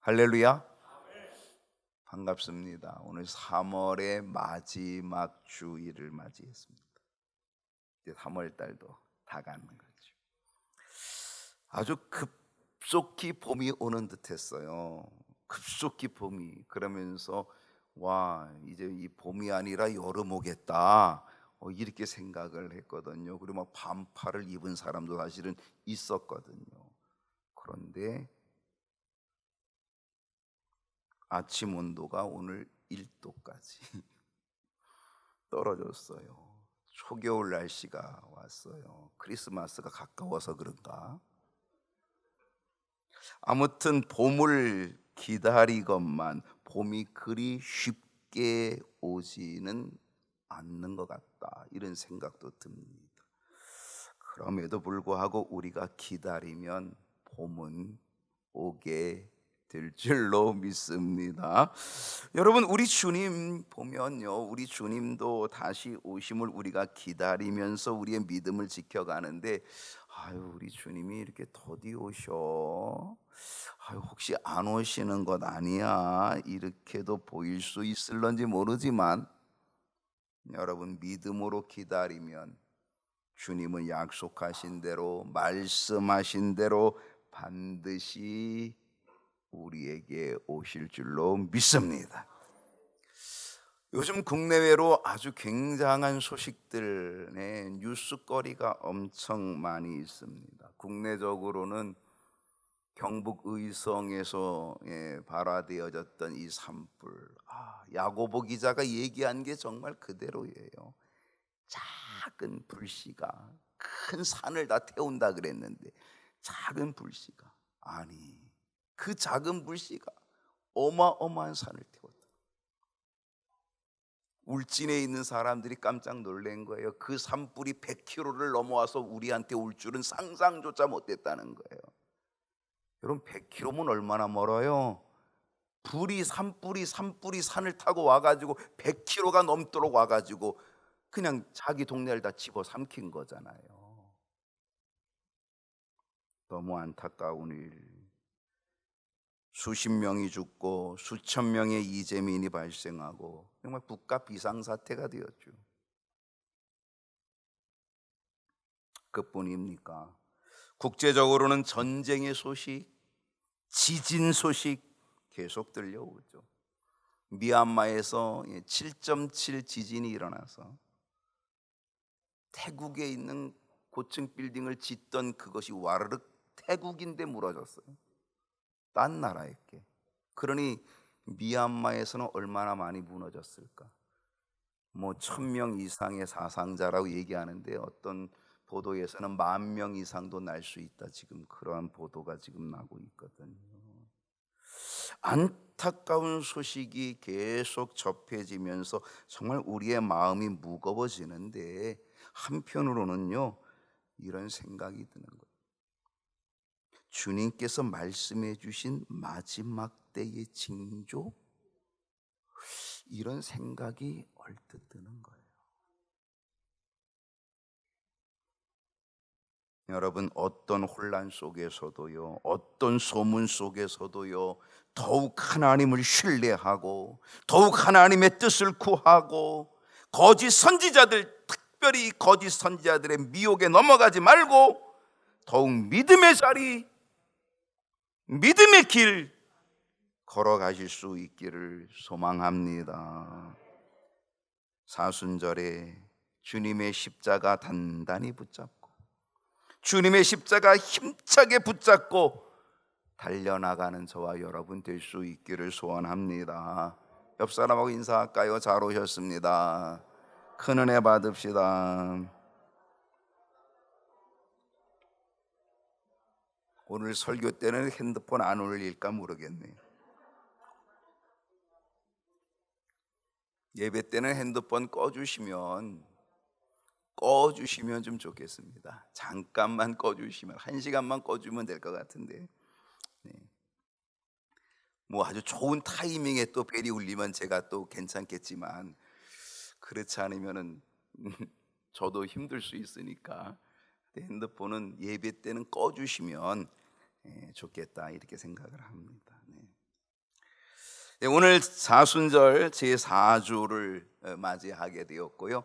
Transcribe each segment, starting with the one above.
할렐루야. 반갑습니다. 오늘 3월의 마지막 주일을 맞이했습니다. 이제 3월 달도 다 가는 거죠. 아주 급속히 봄이 오는 듯했어요. 급속히 봄이. 그러면서 와, 이제 이 봄이 아니라 여름 오겠다, 이렇게 생각을 했거든요. 그리고 막 반팔을 입은 사람도 사실은 있었거든요. 그런데 아침 온도가 오늘 1도까지 떨어졌어요. 초겨울 날씨가 왔어요. 크리스마스가 가까워서 그런가? 아무튼 봄을 기다리건만 봄이 그리 쉽게 오지는 않는 것 같다, 이런 생각도 듭니다. 그럼에도 불구하고 우리가 기다리면 봄은 오게 될 줄로 믿습니다. 여러분, 우리 주님 보면요, 우리 주님도 다시 오심을 우리가 기다리면서 우리의 믿음을 지켜가는데, 아유, 우리 주님이 이렇게 더디 오셔, 아유, 혹시 안 오시는 것 아니야, 이렇게도 보일 수 있을런지 모르지만, 여러분, 믿음으로 기다리면 주님은 약속하신 대로, 말씀하신 대로 반드시 우리에게 오실 줄로 믿습니다. 요즘 국내외로 아주 굉장한 소식들의 뉴스거리가 엄청 많이 있습니다. 국내적으로는 경북 의성에서 발화되어졌던 이 산불, 야고보 기자가 얘기한 게 정말 그대로예요. 작은 불씨가 큰 산을 다 태운다 그랬는데, 작은 불씨가, 아니, 그 작은 불씨가 어마어마한 산을 태웠다. 울진에 있는 사람들이 깜짝 놀란 거예요. 그 산불이 100km를 넘어와서 우리한테 올 줄은 상상조차 못했다는 거예요. 여러분, 100km면 얼마나 멀어요? 산불이 산을 타고 와가지고 100km가 넘도록 와가지고 그냥 자기 동네를 다 집어삼킨 거잖아요. 너무 안타까운 일. 수십 명이 죽고 수천 명의 이재민이 발생하고 정말 국가 비상사태가 되었죠. 그뿐입니까? 국제적으로는 전쟁의 소식, 지진 소식 계속 들려오죠. 미얀마에서 7.7 지진이 일어나서 태국에 있는 고층 빌딩을 짓던 그것이 와르륵 태국인데 무너졌어요. 딴 나라에게. 그러니 미얀마에서는 얼마나 많이 무너졌을까? 뭐 1000명 이상의 사상자라고 얘기하는데, 어떤 보도에서는 10,000명 이상도 날 수 있다, 지금 그러한 보도가 지금 나고 있거든요. 안타까운 소식이 계속 접해지면서 정말 우리의 마음이 무거워지는데, 한편으로는요, 이런 생각이 드는 거예요. 주님께서 말씀해 주신 마지막 때의 징조, 이런 생각이 얼뜻 드는 거예요. 여러분, 어떤 혼란 속에서도요, 어떤 소문 속에서도요, 더욱 하나님을 신뢰하고 더욱 하나님의 뜻을 구하고, 거짓 선지자들, 특별히 거짓 선지자들의 미혹에 넘어가지 말고 더욱 믿음의 자리, 믿음의 길 걸어가실 수 있기를 소망합니다. 사순절에 주님의 십자가 단단히 붙잡고, 주님의 십자가 힘차게 붙잡고 달려나가는 저와 여러분 될 수 있기를 소원합니다. 옆 사람하고 인사할까요? 잘 오셨습니다. 큰 은혜 받읍시다. 오늘 설교 때는 핸드폰 안 올릴까 모르겠네요. 예배 때는 핸드폰 꺼주시면 좀 좋겠습니다. 잠깐만 꺼주시면, 1시간만 꺼주면 될 것 같은데, 네. 뭐 아주 좋은 타이밍에 또 벨이 울리면 제가 또 괜찮겠지만, 그렇지 않으면은 저도 힘들 수 있으니까 핸드폰은 예배 때는 꺼주시면 좋겠다, 이렇게 생각을 합니다. 네. 네, 오늘 사순절 제4주를 맞이하게 되었고요.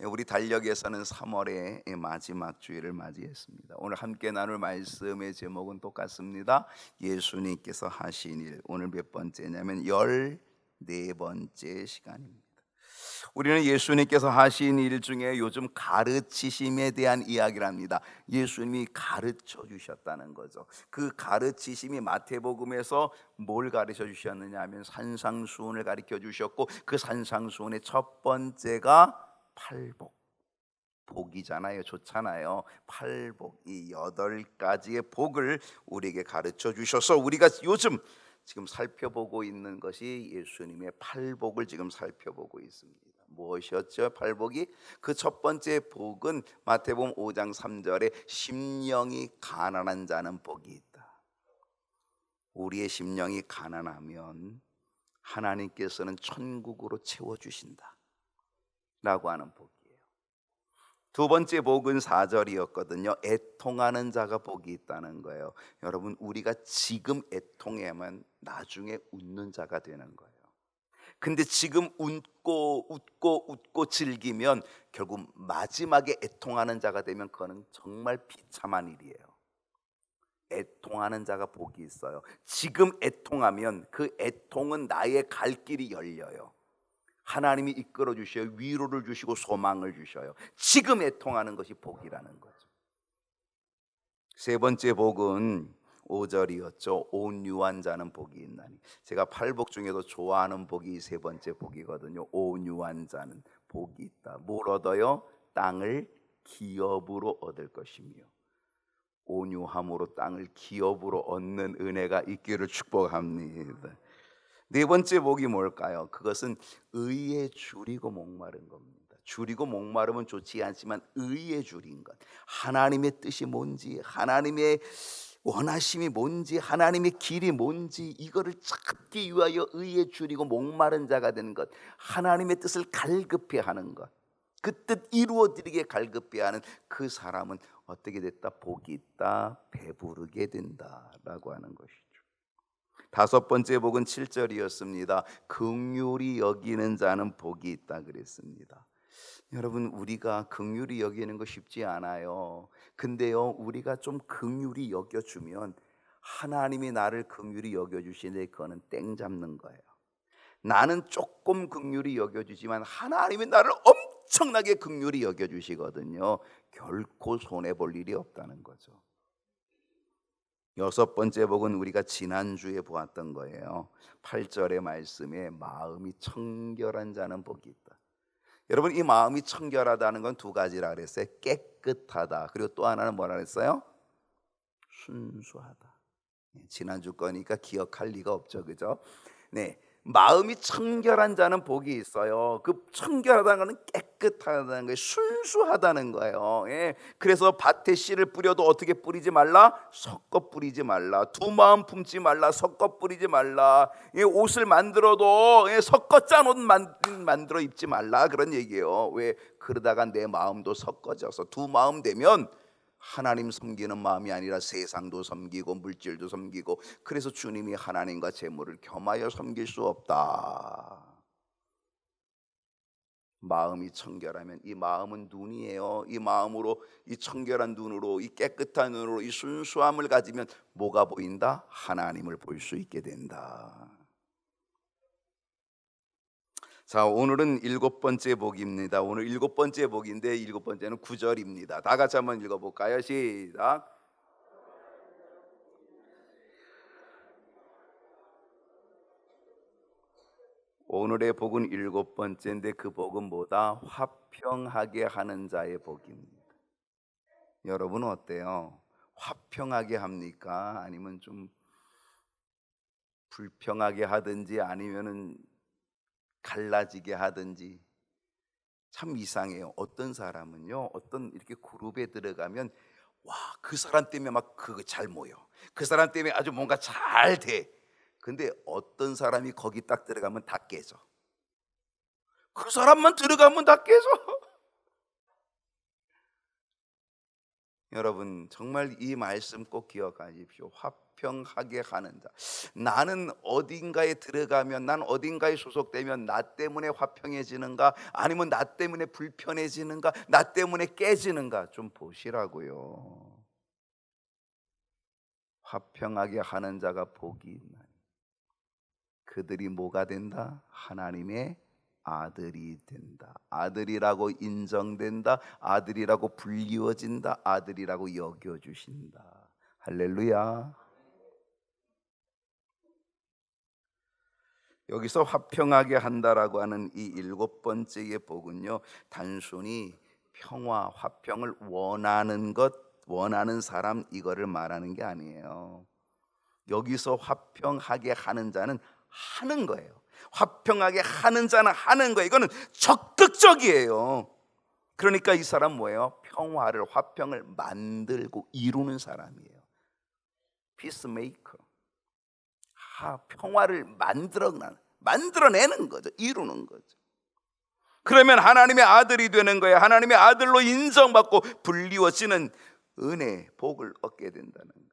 우리 달력에서는 3월의 마지막 주일을 맞이했습니다. 오늘 함께 나눌 말씀의 제목은 똑같습니다. 예수님께서 하신 일. 오늘 몇 번째냐면 14번째 시간입니다. 우리는 예수님께서 하신 일 중에 요즘 가르치심에 대한 이야기를 합니다. 예수님이 가르쳐 주셨다는 거죠. 그 가르치심이 마태복음에서 뭘 가르쳐 주셨느냐 하면 산상수훈을 가르쳐 주셨고, 그 산상수훈의 첫 번째가 팔복. 복이잖아요. 좋잖아요. 팔복, 이 8가지의 복을 우리에게 가르쳐 주셔서 우리가 요즘 지금 살펴보고 있는 것이 예수님의 팔복을 지금 살펴보고 있습니다. 무엇이었죠? 팔복이? 그 첫 번째 복은 마태복음 5장 3절에 심령이 가난한 자는 복이 있다. 우리의 심령이 가난하면 하나님께서는 천국으로 채워주신다 라고 하는 복이에요. 두 번째 복은 4절이었거든요. 애통하는 자가 복이 있다는 거예요. 여러분, 우리가 지금 애통하면 나중에 웃는 자가 되는 거예요. 근데 지금 웃고 즐기면 결국 마지막에 애통하는 자가 되면 그거는 정말 비참한 일이에요. 애통하는 자가 복이 있어요. 지금 애통하면 그 애통은 나의 갈 길이 열려요. 하나님이 이끌어 주셔요. 위로를 주시고 소망을 주셔요. 지금 애통하는 것이 복이라는 거죠. 세 번째 복은 5절이었죠. 온유한 자는 복이 있나니. 제가 팔복 중에도 좋아하는 복이 세 번째 복이거든요. 온유한 자는 복이 있다. 뭘 얻어요? 땅을 기업으로 얻을 것이며. 온유함으로 땅을 기업으로 얻는 은혜가 있기를 축복합니다. 네 번째 복이 뭘까요? 그것은 의에 줄이고 목마른 겁니다. 줄이고 목마르면 좋지 않지만 의에 줄인 것, 하나님의 뜻이 뭔지, 하나님의 원하심이 뭔지, 하나님의 길이 뭔지, 이거를 찾기 위하여 의에 줄이고 목마른 자가 되는 것, 하나님의 뜻을 갈급해 하는 것, 그 뜻 이루어드리게 갈급해 하는 그 사람은 어떻게 됐다? 복이 있다, 배부르게 된다라고 하는 것이죠. 다섯 번째 복은 7절이었습니다. 긍휼히 여기는 자는 복이 있다 그랬습니다. 여러분, 우리가 긍휼히 여기는 거 쉽지 않아요. 근데요, 우리가 좀 긍휼히 여겨주면 하나님이 나를 긍휼히 여겨주시는데 그거는 땡 잡는 거예요. 나는 조금 긍휼히 여겨주지만 하나님이 나를 엄청나게 긍휼히 여겨주시거든요. 결코 손해볼 일이 없다는 거죠. 여섯 번째 복은 우리가 지난주에 보았던 거예요. 8절의 말씀에 마음이 청결한 자는 복이 있다. 여러분, 이 마음이 청결하다는 건 두 가지라 그랬어요. 깨끗하다. 그리고 또 하나는 뭐라 그랬어요? 순수하다. 지난주 거니까 기억할 리가 없죠, 그죠? 네, 마음이 청결한 자는 복이 있어요. 그 청결하다는 것은 깨끗하다는 거예요. 순수하다는 거예요. 예. 그래서 밭에 씨를 뿌려도 어떻게 뿌리지 말라? 섞어 뿌리지 말라. 두 마음 품지 말라. 섞어 뿌리지 말라. 예, 옷을 만들어도 섞어 짠 옷 만들어 입지 말라, 그런 얘기예요. 왜? 그러다가 내 마음도 섞어져서 두 마음 되면 하나님 섬기는 마음이 아니라 세상도 섬기고 물질도 섬기고, 그래서 주님이 하나님과 재물을 겸하여 섬길 수 없다. 마음이 청결하면, 이 마음은 눈이에요. 이 마음으로, 이 청결한 눈으로, 이 깨끗한 눈으로, 이 순수함을 가지면 뭐가 보인다? 하나님을 볼 수 있게 된다. 자, 오늘은 7번째 복입니다. 오늘 7번째 복인데 7번째는 9절입니다. 다 같이 한번 읽어볼까요? 시작. 오늘의 복은 7번째인데 그 복은 뭐다? 화평하게 하는 자의 복입니다. 여러분은 어때요? 화평하게 합니까? 아니면 좀 불평하게 하든지, 아니면은 갈라지게 하든지. 참 이상해요. 어떤 사람은요, 어떤 이렇게 그룹에 들어가면 와, 그 사람 때문에 막 그거 잘 모여. 그 사람 때문에 아주 뭔가 잘 돼. 근데 어떤 사람이 거기 딱 들어가면 다 깨져. 그 사람만 들어가면 다 깨져. 여러분 정말 이 말씀 꼭 기억하십시오. 화평하게 하는 자. 나는 어딘가에 들어가면, 난 어딘가에 소속되면 나 때문에 화평해지는가, 아니면 나 때문에 불편해지는가, 나 때문에 깨지는가 좀 보시라고요. 화평하게 하는 자가 복이 있나니 그들이 뭐가 된다? 하나님의 아들이 된다. 아들이라고 인정된다. 아들이라고 불리워진다. 아들이라고 여겨주신다. 할렐루야. 여기서 화평하게 한다라고 하는 이 7번째의 복은요, 단순히 평화, 화평을 원하는 사람 이거를 말하는 게 아니에요. 여기서 화평하게 하는 자는 하는 거예요. 화평하게 하는 자는 하는 거예요. 이거는 적극적이에요. 그러니까 이 사람 뭐예요? 평화를, 화평을 만들고 이루는 사람이에요. 피스메이커. 평화를 만들어내는 거죠. 이루는 거죠. 그러면 하나님의 아들이 되는 거예요. 하나님의 아들로 인정받고 불리워지는 은혜, 복을 얻게 된다는 거예요.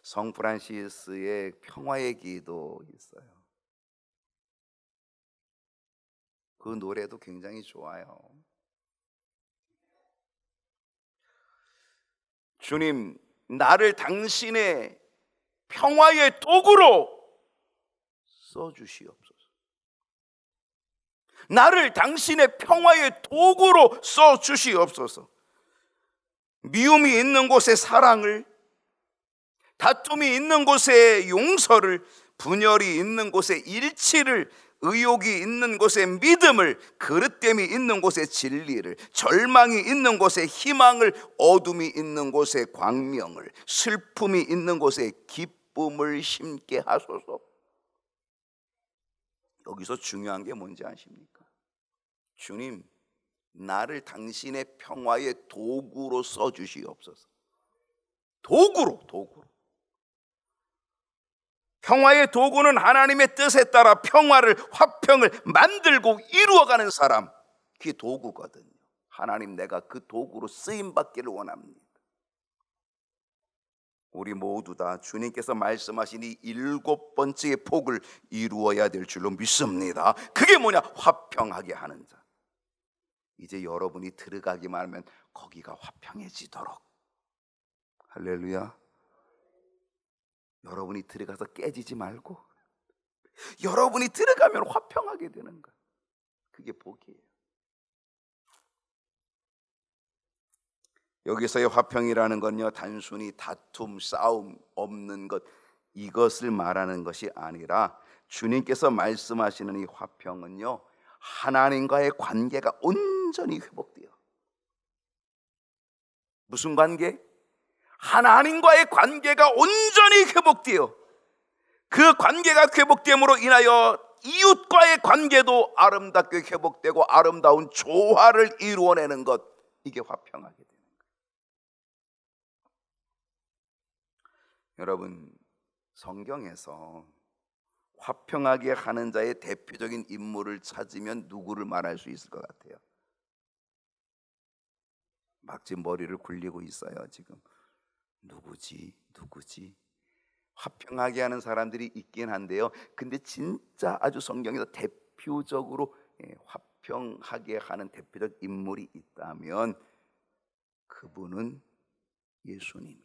성 프란시스의 평화의 기도 있어요. 그 노래도 굉장히 좋아요. 주님, 나를 당신의 평화의 도구로 써주시옵소서. 나를 당신의 평화의 도구로 써주시옵소서. 미움이 있는 곳에 사랑을, 다툼이 있는 곳에 용서를, 분열이 있는 곳에 일치를, 의욕이 있는 곳에 믿음을, 그릇됨이 있는 곳에 진리를, 절망이 있는 곳에 희망을, 어둠이 있는 곳에 광명을, 슬픔이 있는 곳에 기쁨을 심게 하소서. 여기서 중요한 게 뭔지 아십니까? 주님, 나를 당신의 평화의 도구로 써주시옵소서. 도구로. 평화의 도구는 하나님의 뜻에 따라 평화를, 화평을 만들고 이루어가는 사람, 그게 도구거든요. 하나님, 내가 그 도구로 쓰임받기를 원합니다. 우리 모두 다 주님께서 말씀하신 이 7번째의 복을 이루어야 될 줄로 믿습니다. 그게 뭐냐? 화평하게 하는 자. 이제 여러분이 들어가기만 하면 거기가 화평해지도록. 할렐루야. 여러분이 들어가서 깨지지 말고 여러분이 들어가면 화평하게 되는 것, 그게 복이에요. 여기서의 화평이라는 건요, 단순히 다툼, 싸움 없는 것, 이것을 말하는 것이 아니라 주님께서 말씀하시는 이 화평은요, 하나님과의 관계가 온전히 회복돼요. 무슨 관계? 하나님과의 관계가 온전히 회복돼요. 그 관계가 회복됨으로 인하여 이웃과의 관계도 아름답게 회복되고 아름다운 조화를 이루어내는 것, 이게 화평하게 되는 거예요. 여러분, 성경에서 화평하게 하는 자의 대표적인 인물을 찾으면 누구를 말할 수 있을 것 같아요? 막 지금 머리를 굴리고 있어요. 지금 누구지? 화평하게 하는 사람들이 있긴 한데요, 근데 진짜 아주 성경에서 대표적으로 화평하게 하는 대표적 인물이 있다면 그분은 예수님이에요.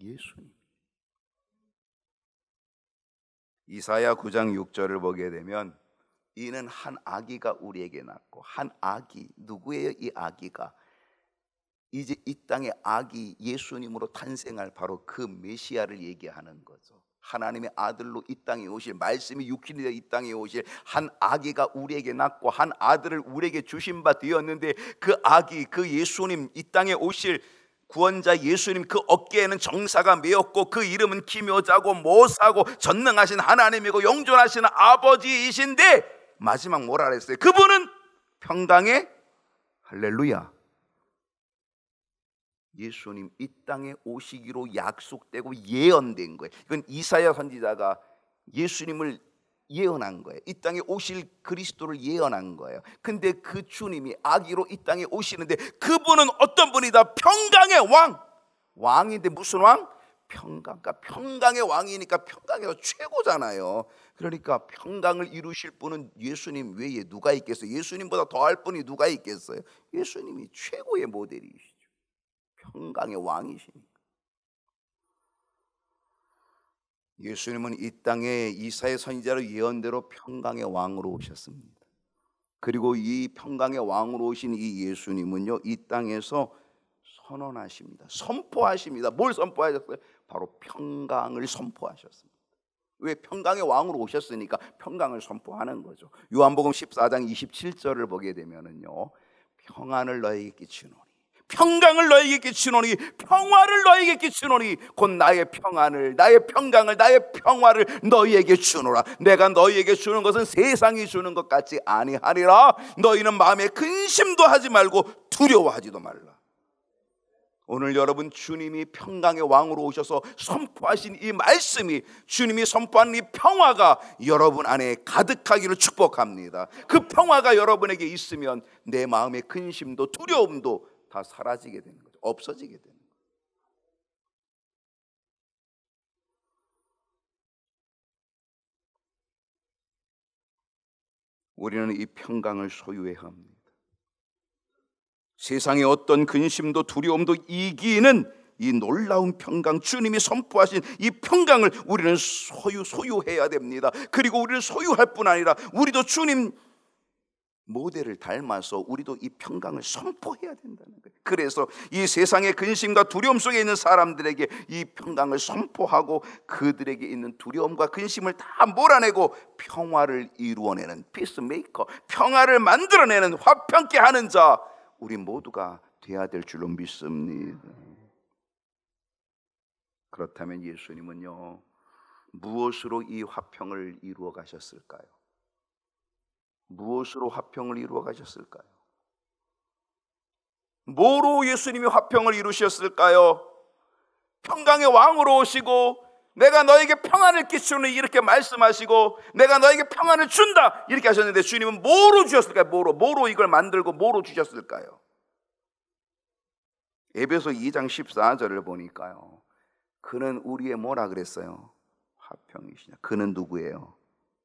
예수님. 이사야 9장 6절을 보게 되면, 이는 한 아기가 우리에게 낳고, 한 아기, 누구예요? 이 아기가 이제 이 땅에 아기 예수님으로 탄생할 바로 그 메시아를 얘기하는 거죠. 하나님의 아들로 이 땅에 오실, 말씀이 육신이 되어 이 땅에 오실 한 아기가 우리에게 낳고 한 아들을 우리에게 주신 바 되었는데, 그 아기, 그 예수님, 이 땅에 오실 구원자 예수님, 그 어깨에는 정사가 메었고 그 이름은 기묘자고 모사고 전능하신 하나님이고 영존하신 아버지이신데, 마지막 뭐라 그랬어요? 그분은 평강의, 할렐루야, 예수님 이 땅에 오시기로 약속되고 예언된 거예요. 이건 이사야 선지자가 예수님을 예언한 거예요. 이 땅에 오실 그리스도를 예언한 거예요. 근데 그 주님이 아기로 이 땅에 오시는데 그분은 어떤 분이다? 평강의 왕. 왕인데 무슨 왕? 평강. 그러니까 평강의 왕이니까 평강에서 최고잖아요. 그러니까 평강을 이루실 분은 예수님 외에 누가 있겠어요? 예수님보다 더할 분이 누가 있겠어요? 예수님이 최고의 모델이시죠. 평강의 왕이시니까. 예수님은 이 땅에 이사야 선지자로 예언대로 평강의 왕으로 오셨습니다. 그리고 이 평강의 왕으로 오신 이 예수님은요, 이 땅에서 선언하십니다. 선포하십니다. 뭘 선포하셨어요? 바로 평강을 선포하셨습니다. 왜? 평강의 왕으로 오셨으니까 평강을 선포하는 거죠. 요한복음 14장 27절을 보게 되면은요, 평안을 너에게 끼치노니, 평강을 너에게 끼치노니, 평화를 너에게 끼치노니, 곧 나의 평안을, 나의 평강을, 나의 평화를 너희에게 주노라. 내가 너희에게 주는 것은 세상이 주는 것 같지 아니하리라. 너희는 마음에 근심도 하지 말고 두려워하지도 말라. 오늘 여러분, 주님이 평강의 왕으로 오셔서 선포하신 이 말씀이, 주님이 선포한 이 평화가 여러분 안에 가득하기를 축복합니다. 그 평화가 여러분에게 있으면 내 마음의 근심도 두려움도 다 사라지게 되는 거죠. 없어지게 되는 거죠. 우리는 이 평강을 소유해야 합니다. 세상의 어떤 근심도 두려움도 이기는 이 놀라운 평강, 주님이 선포하신 이 평강을 우리는 소유해야 됩니다. 그리고 우리는 소유할 뿐 아니라 우리도 주님 모델을 닮아서 우리도 이 평강을 선포해야 된다는 거예요. 그래서 이 세상의 근심과 두려움 속에 있는 사람들에게 이 평강을 선포하고 그들에게 있는 두려움과 근심을 다 몰아내고 평화를 이루어내는 피스메이커, 평화를 만들어내는 화평케 하는 자, 우리 모두가 돼야 될 줄로 믿습니다. 그렇다면 예수님은요, 무엇으로 이 화평을 이루어 가셨을까요? 무엇으로 화평을 이루어 가셨을까요? 뭐로 예수님이 화평을 이루셨을까요? 평강의 왕으로 오시고 내가 너에게 평안을 끼치노니 이렇게 말씀하시고 내가 너에게 평안을 준다 이렇게 하셨는데, 주님은 뭐로 주셨을까요? 뭐로 이걸 만들고 뭐로 주셨을까요? 에베소 2장 14절을 보니까요, 그는 우리의 뭐라 그랬어요? 화평이시냐. 그는 누구예요?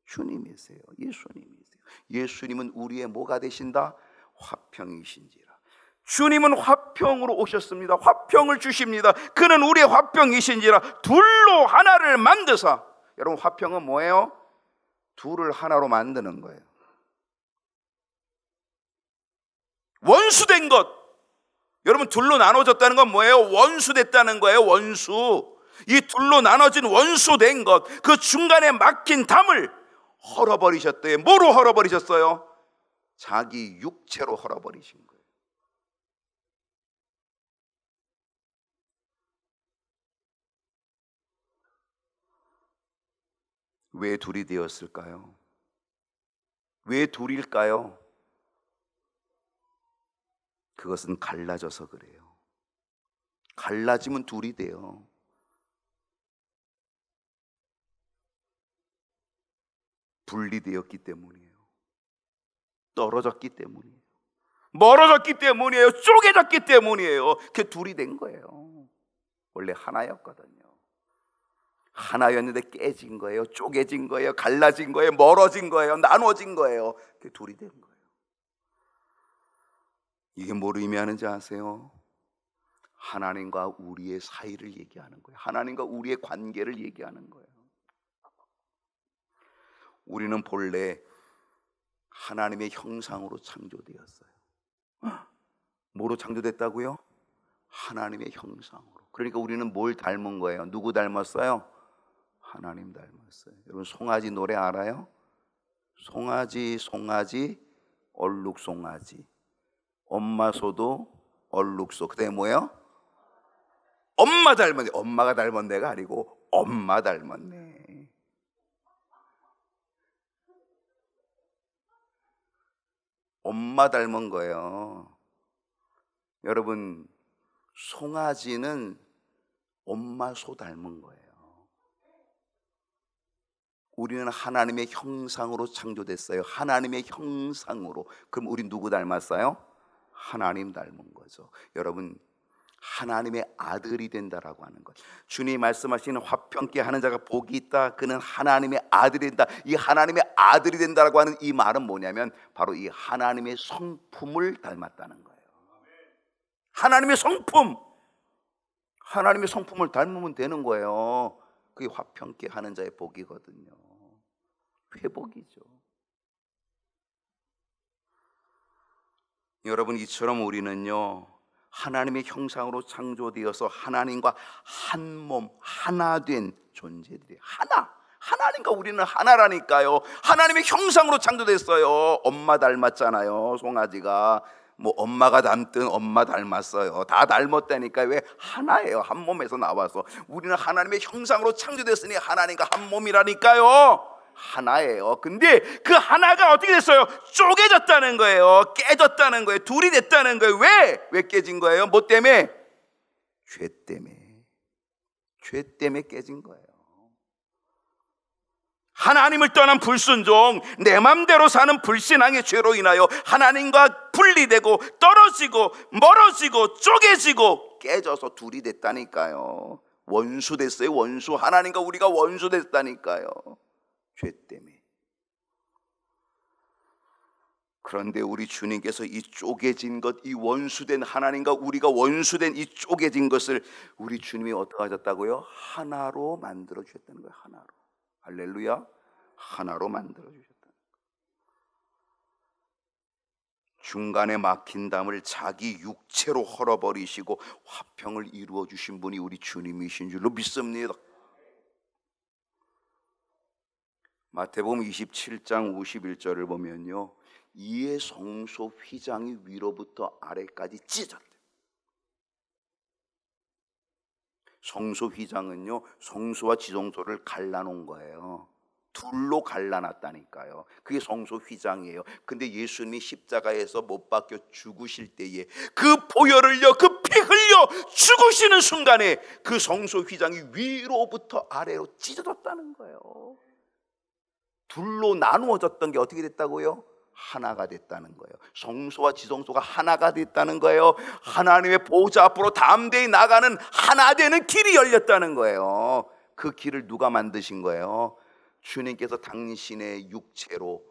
주님이세요. 예수님이세요. 예수님은 우리의 뭐가 되신다? 화평이신지라. 주님은 화평으로 오셨습니다. 화평을 주십니다. 그는 우리의 화평이신지라. 둘로 하나를 만드사. 여러분, 화평은 뭐예요? 둘을 하나로 만드는 거예요. 원수된 것. 여러분, 둘로 나눠졌다는 건 뭐예요? 원수됐다는 거예요. 원수. 이 둘로 나눠진 원수된 것, 그 중간에 막힌 담을 헐어버리셨대요. 뭐로 헐어버리셨어요? 자기 육체로 헐어버리신 거예요. 왜 둘이 되었을까요? 왜 둘일까요? 그것은 갈라져서 그래요. 갈라지면 둘이 돼요. 분리되었기 때문이에요. 떨어졌기 때문이에요. 멀어졌기 때문이에요. 쪼개졌기 때문이에요. 그 둘이 된 거예요. 원래 하나였거든요. 하나였는데 깨진 거예요. 쪼개진 거예요. 갈라진 거예요. 멀어진 거예요. 나눠진 거예요. 그 둘이 된 거예요. 이게 뭘 의미하는지 아세요? 하나님과 우리의 사이를 얘기하는 거예요. 하나님과 우리의 관계를 얘기하는 거예요. 우리는 본래 하나님의 형상으로 창조되었어요. 뭐로 창조됐다고요? 하나님의 형상으로. 그러니까 우리는 뭘 닮은 거예요? 누구 닮았어요? 하나님 닮았어요. 여러분, 송아지 노래 알아요? 송아지 송아지 얼룩송아지 엄마 소도 얼룩소. 그다음에 뭐예요? 엄마 닮았네. 엄마가 닮은 내가 아니고 엄마 닮았네. 엄마 닮은 거예요. 여러분, 송아지는 엄마 소 닮은 거예요. 우리는 하나님의 형상으로 창조됐어요. 하나님의 형상으로. 그럼 우리 누구 닮았어요? 하나님 닮은 거죠. 여러분, 하나님의 아들이 된다라고 하는 것. 주님이 말씀하시는 화평케 하는 자가 복이 있다. 그는 하나님의 아들이 된다. 이 하나님의 아들이 된다라고 하는 이 말은 뭐냐면 바로 이 하나님의 성품을 닮았다는 거예요. 하나님의 성품. 하나님의 성품을 닮으면 되는 거예요. 그게 화평케 하는 자의 복이거든요. 회복이죠. 여러분, 이처럼 우리는요 하나님의 형상으로 창조되어서 하나님과 한 몸, 하나 된 존재들이에요. 하나님과 우리는 하나라니까요. 하나님의 형상으로 창조됐어요. 엄마 닮았잖아요. 송아지가 뭐 엄마가 닮든 엄마 닮았어요. 다 닮았다니까. 왜? 하나예요. 한 몸에서 나와서. 우리는 하나님의 형상으로 창조됐으니 하나님과 한 몸이라니까요. 하나예요. 근데 그 하나가 어떻게 됐어요? 쪼개졌다는 거예요. 깨졌다는 거예요. 둘이 됐다는 거예요. 왜 깨진 거예요? 뭐 때문에? 죄 때문에. 죄 때문에 깨진 거예요. 하나님을 떠난 불순종, 내 맘대로 사는 불신앙의 죄로 인하여 하나님과 분리되고 떨어지고 멀어지고 쪼개지고 깨져서 둘이 됐다니까요. 원수 됐어요. 원수. 하나님과 우리가 원수 됐다니까요. 죄 때문에. 그런데 우리 주님께서 이 쪼개진 것, 이 원수된 하나님과 우리가 원수된 이 쪼개진 것을 우리 주님이 어떻게 하셨다고요? 하나로 만들어 주셨다는 거예요. 하나로. 할렐루야. 하나로 만들어 주셨다는 거예요. 중간에 막힌 담을 자기 육체로 헐어버리시고 화평을 이루어 주신 분이 우리 주님이신 줄로 믿습니다. 마태복음 27장 51절을 보면요, 이에 성소 휘장이 위로부터 아래까지 찢어졌대요. 성소 휘장은요, 성소와 지성소를 갈라놓은 거예요. 둘로 갈라놨다니까요. 그게 성소 휘장이에요. 근데 예수님이 십자가에서 못 박혀 죽으실 때에 그 보혈을요, 그 피 흘려 죽으시는 순간에 그 성소 휘장이 위로부터 아래로 찢어졌다는 거예요. 둘로 나누어졌던 게 어떻게 됐다고요? 하나가 됐다는 거예요. 성소와 지성소가 하나가 됐다는 거예요. 하나님의 보좌 앞으로 담대히 나가는 하나 되는 길이 열렸다는 거예요. 그 길을 누가 만드신 거예요? 주님께서 당신의 육체로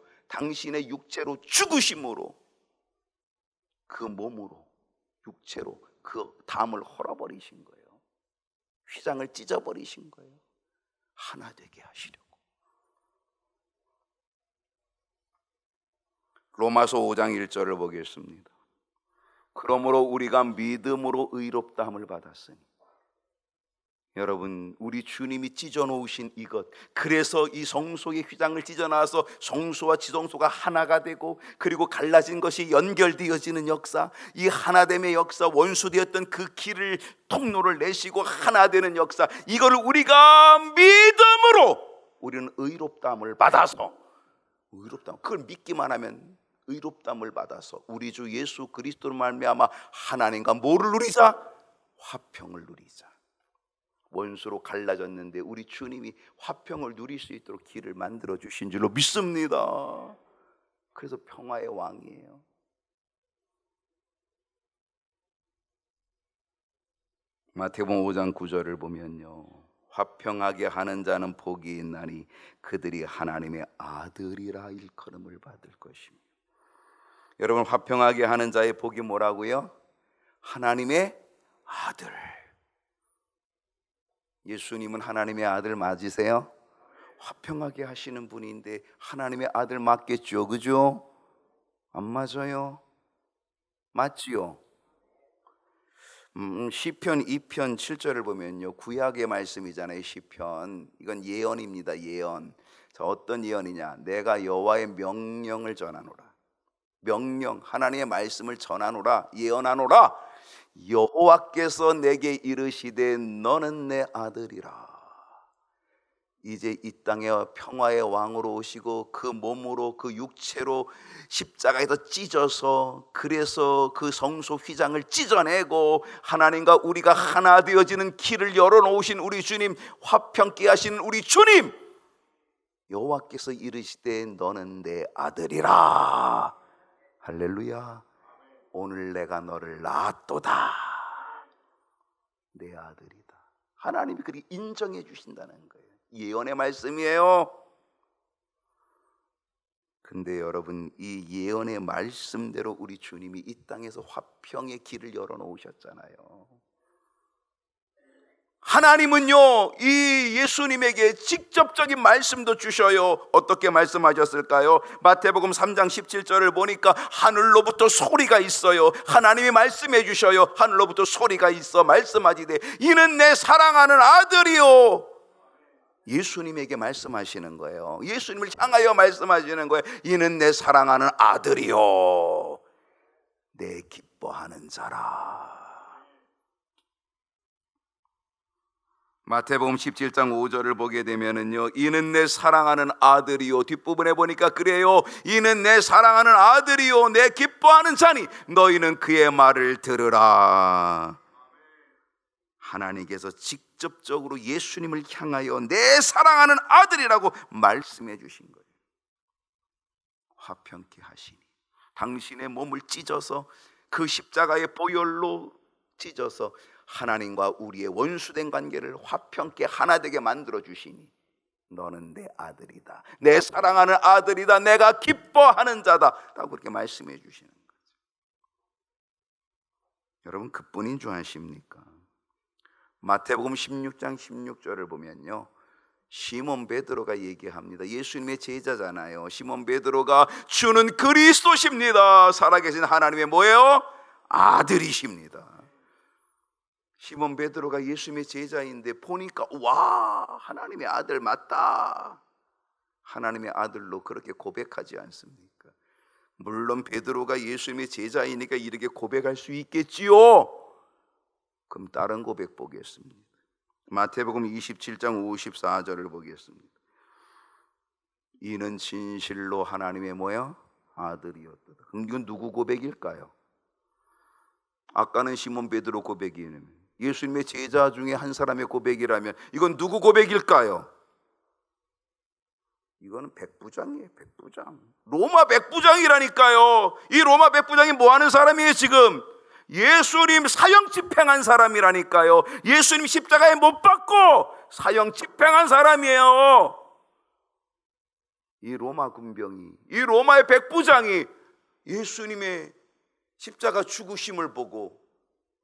죽으심으로, 그 몸으로, 육체로 그 담을 헐어버리신 거예요. 휘장을 찢어버리신 거예요. 하나 되게 하시려고. 로마서 5장 1절을 보겠습니다. 그러므로 우리가 믿음으로 의롭다함을 받았으니. 여러분, 우리 주님이 찢어놓으신 이것, 그래서 이 성소의 휘장을 찢어놔서 성소와 지성소가 하나가 되고, 그리고 갈라진 것이 연결되어지는 역사, 이 하나됨의 역사, 원수되었던 그 길을, 통로를 내시고 하나 되는 역사, 이거를 우리가 믿음으로 우리는 의롭다함을 받아서, 그걸 믿기만 하면 의롭다함을 받아서 우리 주 예수 그리스도로 말미암아 하나님과 뭐를 누리자? 화평을 누리자. 원수로 갈라졌는데 우리 주님이 화평을 누릴 수 있도록 길을 만들어 주신 줄로 믿습니다. 그래서 평화의 왕이에요. 마태복음 5장 9절을 보면요, 화평하게 하는 자는 복이 있나니 그들이 하나님의 아들이라 일컬음을 받을 것입니다. 여러분, 화평하게 하는 자의 복이 뭐라고요? 하나님의 아들. 예수님은 하나님의 아들 맞으세요? 화평하게 하시는 분인데 하나님의 아들 맞겠죠, 그죠? 안 맞아요? 맞지요? 시편 2편 7절을 보면요, 구약의 말씀이잖아요. 시편, 이건 예언입니다. 예언. 자, 어떤 예언이냐? 내가 여호와의 명령을 전하노라. 명령, 하나님의 말씀을 전하노라, 예언하노라. 여호와께서 내게 이르시되 너는 내 아들이라. 이제 이 땅에 평화의 왕으로 오시고 그 몸으로, 그 육체로 십자가에서 찢어서, 그래서 그 성소 휘장을 찢어내고 하나님과 우리가 하나 되어지는 길을 열어놓으신 우리 주님, 화평케 하시는 우리 주님, 여호와께서 이르시되 너는 내 아들이라. 할렐루야. 오늘 내가 너를 낳았도다. 내 아들이다. 하나님이 그렇게 인정해 주신다는 거예요. 예언의 말씀이에요. 근데 여러분, 이 예언의 말씀대로 우리 주님이 이 땅에서 화평의 길을 열어놓으셨잖아요. 하나님은요, 이 예수님에게 직접적인 말씀도 주셔요. 어떻게 말씀하셨을까요? 마태복음 3장 17절을 보니까 하늘로부터 소리가 있어요. 하나님이 말씀해 주셔요. 하늘로부터 소리가 있어 말씀하시되 이는 내 사랑하는 아들이요. 예수님에게 말씀하시는 거예요. 예수님을 향하여 말씀하시는 거예요. 이는 내 사랑하는 아들이요, 내 기뻐하는 자라. 마태복음 17장 5절을 보게 되면은요, 이는 내 사랑하는 아들이요, 뒷부분에 보니까 그래요. 이는 내 사랑하는 아들이요, 내 기뻐하는 자니 너희는 그의 말을 들으라. 하나님께서 직접적으로 예수님을 향하여 내 사랑하는 아들이라고 말씀해 주신 거예요. 화평케 하시니 당신의 몸을 찢어서 그 십자가의 보혈로 찢어서 하나님과 우리의 원수된 관계를 화평케 하나 되게 만들어 주시니 너는 내 아들이다, 내 사랑하는 아들이다, 내가 기뻐하는 자다 라고 그렇게 말씀해 주시는 거죠. 여러분, 그뿐인 줄 아십니까? 마태복음 16장 16절을 보면요, 시몬 베드로가 얘기합니다. 예수님의 제자잖아요. 시몬 베드로가 주는 그리스도십니다. 살아계신 하나님의 뭐예요? 아들이십니다. 시몬 베드로가 예수님의 제자인데 보니까 와, 하나님의 아들 맞다. 하나님의 아들로 그렇게 고백하지 않습니까? 물론 베드로가 예수님의 제자이니까 이렇게 고백할 수 있겠지요. 그럼 다른 고백 보겠습니다. 마태복음 27장 54절을 보겠습니다. 이는 진실로 하나님의 뭐야? 아들이었다. 그럼 이건 누구 고백일까요? 아까는 시몬 베드로 고백이면 예수님의 제자 중에 한 사람의 고백이라면 이건 누구 고백일까요? 이거는 백부장이에요. 백부장. 로마 백부장이라니까요. 이 로마 백부장이 뭐 하는 사람이에요 지금? 예수님 사형 집행한 사람이라니까요. 예수님 십자가에 못 박고 사형 집행한 사람이에요. 이 로마 군병이, 이 로마의 백부장이 예수님의 십자가 죽으심을 보고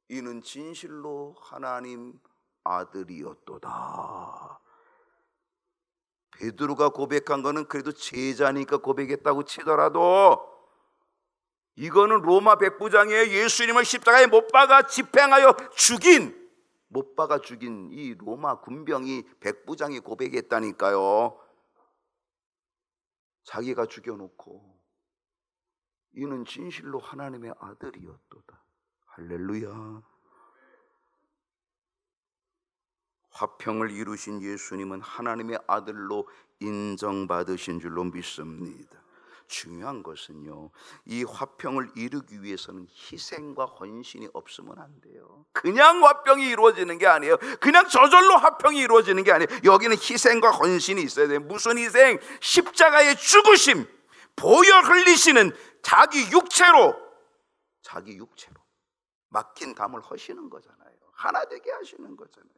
이는 진실로 하나님 아들이었도다. 베드로가 고백한 거는 그래도 제자니까 고백했다고 치더라도 이거는 로마 백부장의 예수님을 십자가에 못 박아 집행하여 죽인, 못 박아 죽인 이 로마 군병이 백부장이 고백했다니까요. 자기가 죽여놓고 이는 진실로 하나님의 아들이었도다. 할렐루야. 화평을 이루신 예수님은 하나님의 아들로 인정받으신 줄로 믿습니다. 중요한 것은요, 이 화평을 이루기 위해서는 희생과 헌신이 없으면 안 돼요. 그냥 화평이 이루어지는 게 아니에요. 그냥 저절로 화평이 이루어지는 게 아니에요. 여기는 희생과 헌신이 있어야 돼요. 무슨 희생? 십자가의 죽으심, 보혈 흘리시는 자기 육체로 막힌 담을 허시는 거잖아요. 하나 되게 하시는 거잖아요.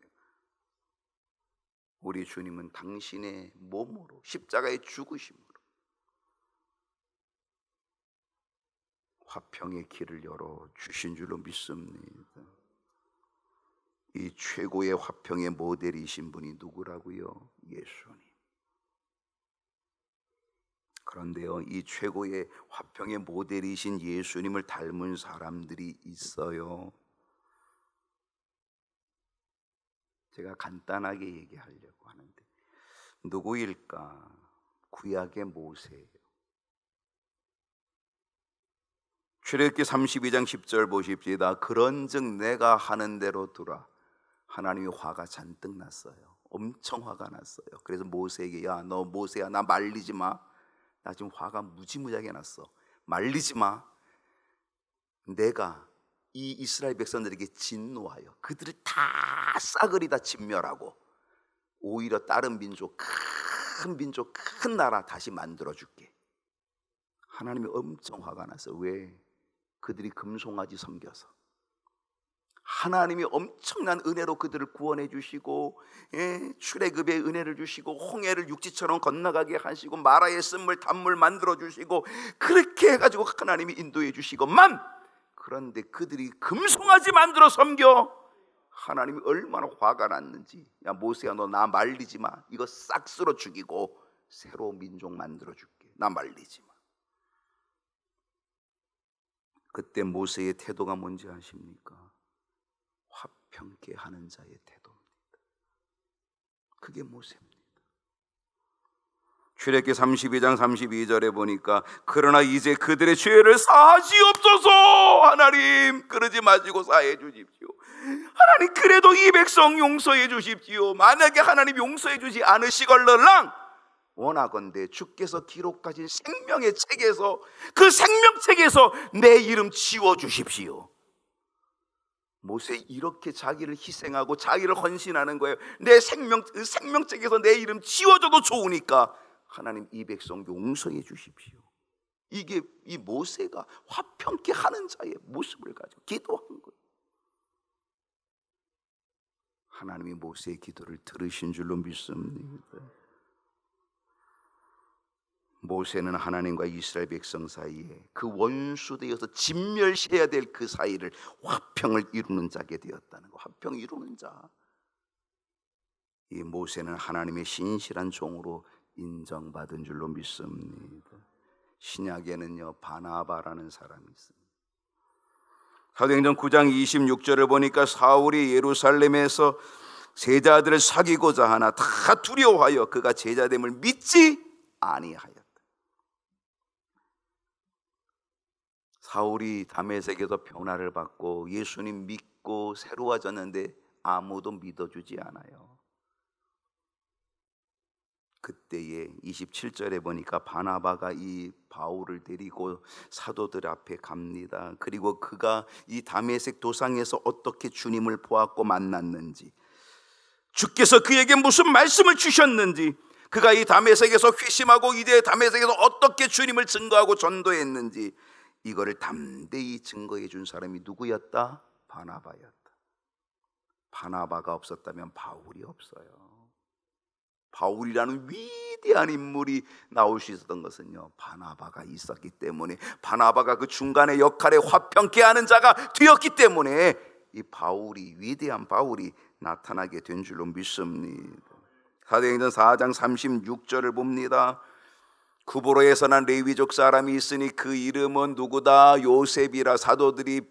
우리 주님은 당신의 몸으로 십자가의 죽으심으로 화평의 길을 열어 주신 줄로 믿습니다. 이 최고의 화평의 모델이신 분이 누구라고요? 예수님. 그런데요, 이 최고의 화평의 모델이신 예수님을 닮은 사람들이 있어요. 제가 간단하게 얘기하려고 하는데 누구일까? 구약의 모세예요. 출애굽기 32장 10절 보십시다. 그런즉 내가 하는 대로 두라. 하나님의 화가 잔뜩 났어요. 엄청 화가 났어요. 그래서 모세에게, 야, 너 모세야, 나 말리지 마. 나 지금 화가 무지무지하게 났어. 말리지 마. 내가 이 이스라엘 백성들에게 진노하여 그들을 다 싸그리 다 진멸하고 오히려 다른 민족 큰 민족, 큰 나라 다시 만들어줄게. 하나님이 엄청 화가 나서. 왜? 그들이 금송아지 섬겨서. 하나님이 엄청난 은혜로 그들을 구원해 주시고, 출애굽의 은혜를 주시고, 홍해를 육지처럼 건너가게 하시고, 마라의 쓴물 단물 만들어 주시고, 그렇게 해가지고 하나님이 인도해 주시고만, 그런데 그들이 금송아지 만들어 섬겨. 하나님이 얼마나 화가 났는지. 야 모세야, 너 나 말리지 마. 이거 싹 쓸어 죽이고 새로 민족 만들어 줄게. 나 말리지 마. 그때 모세의 태도가 뭔지 아십니까? 화평케 하는 자의 태도입니다. 그게 모세입니다. 출애굽기 32장 32절에 보니까 그러나 이제 그들의 죄를 사하시옵소서. 하나님 그러지 마시고 사해 주십시오. 하나님 그래도 이 백성 용서해 주십시오. 만약에 하나님 용서해 주지 않으시걸러랑 원하건대 주께서 기록하신 생명의 책에서, 그 생명책에서 내 이름 지워 주십시오. 모세 이렇게 자기를 희생하고 자기를 헌신하는 거예요. 내 생명책에서 내 이름 지워져도 좋으니까 하나님 이 백성 용서해 주십시오. 이게 이 모세가 화평케 하는 자의 모습을 가지고 기도한 거예요. 하나님이 모세의 기도를 들으신 줄로 믿습니다. 모세는 하나님과 이스라엘 백성 사이에 그 원수되어서 진멸해야 될 그 사이를 화평을 이루는 자게 되었다는 거. 화평 이루는 자. 이 모세는 하나님의 신실한 종으로 인정받은 줄로 믿습니다. 신약에는요 바나바라는 사람이 있습니다. 사도행전 9장 26절을 보니까 사울이 예루살렘에서 제자들을 사귀고자 하나 다 두려워하여 그가 제자됨을 믿지 아니하였다. 사울이 다메섹에서 변화를 받고 예수님 믿고 새로워졌는데 아무도 믿어주지 않아요. 그때에 27절에 보니까 바나바가 이 바울을 데리고 사도들 앞에 갑니다. 그리고 그가 이 다메섹 도상에서 어떻게 주님을 보았고 만났는지, 주께서 그에게 무슨 말씀을 주셨는지, 그가 이 다메섹에서 회심하고 이제 다메섹에서 어떻게 주님을 증거하고 전도했는지, 이거를 담대히 증거해 준 사람이 누구였다? 바나바였다. 바나바가 없었다면 바울이 없어요. 바울이라는 위대한 인물이 나올 수 있었던 것은요 바나바가 있었기 때문에, 바나바가 그 중간의 역할에 화평케 하는 자가 되었기 때문에 이 바울이, 위대한 바울이 나타나게 된 줄로 믿습니다. 사도행전 4장 36절을 봅니다. 구브로에서 난 레위족 사람이 있으니 그 이름은 누구다? 요셉이라. 사도들이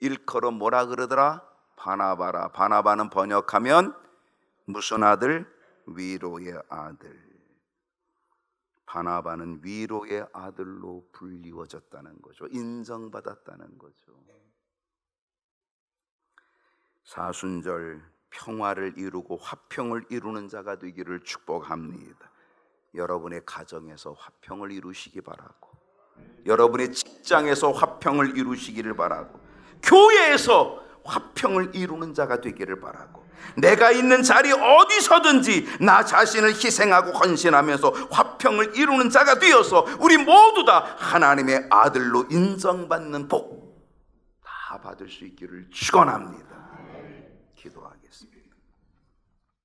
일컬어 뭐라 그러더라? 바나바라. 바나바는 번역하면 무슨 아들? 위로의 아들. 바나바는 위로의 아들로 불리워졌다는 거죠. 인정받았다는 거죠. 사순절 평화를 이루고 화평을 이루는 자가 되기를 축복합니다. 여러분의 가정에서 화평을 이루시기 바라고, 여러분의 직장에서 화평을 이루시기를 바라고, 교회에서 화평을 이루는 자가 되기를 바라고, 내가 있는 자리 어디서든지 나 자신을 희생하고 헌신하면서 화평을 이루는 자가 되어서 우리 모두 다 하나님의 아들로 인정받는 복 다 받을 수 있기를 축원합니다.